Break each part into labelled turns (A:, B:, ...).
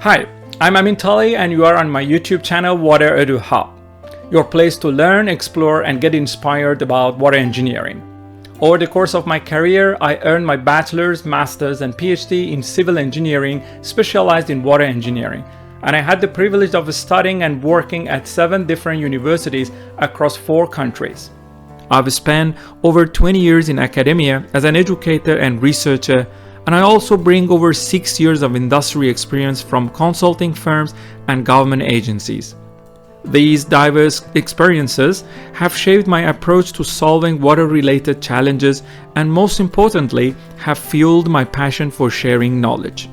A: Hi, I'm Amin Tali and you are on my YouTube channel Water Edu Hub, your place to learn, explore and get inspired about water engineering. Over the course of my career, I earned my bachelor's, master's and PhD in civil engineering specialized in water engineering, and I had the privilege of studying and working at 7 different universities across 4 countries. I've spent over 20 years in academia as an educator and researcher, and I also bring over 6 years of industry experience from consulting firms and government agencies. These diverse experiences have shaped my approach to solving water-related challenges and, most importantly, have fueled my passion for sharing knowledge.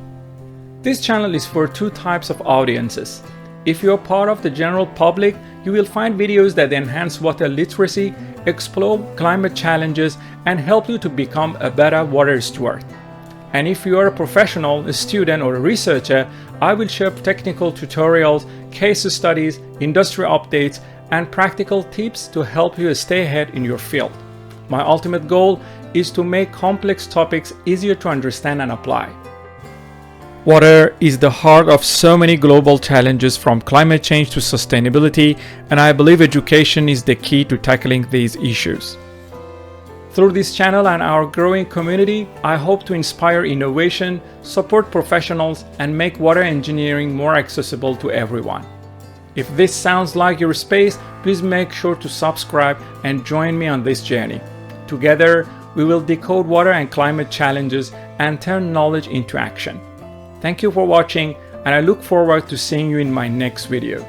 A: This channel is for 2 types of audiences. If you are part of the general public, you will find videos that enhance water literacy, explore climate challenges, and help you to become a better water steward. And if you are a professional, a student, or a researcher, I will share technical tutorials, case studies, industry updates, and practical tips to help you stay ahead in your field. My ultimate goal is to make complex topics easier to understand and apply. Water is the heart of so many global challenges, from climate change to sustainability, and I believe education is the key to tackling these issues. Through this channel and our growing community, I hope to inspire innovation, support professionals, and make water engineering more accessible to everyone. If this sounds like your space, please make sure to subscribe and join me on this journey. Together, we will decode water and climate challenges and turn knowledge into action. Thank you for watching, and I look forward to seeing you in my next video.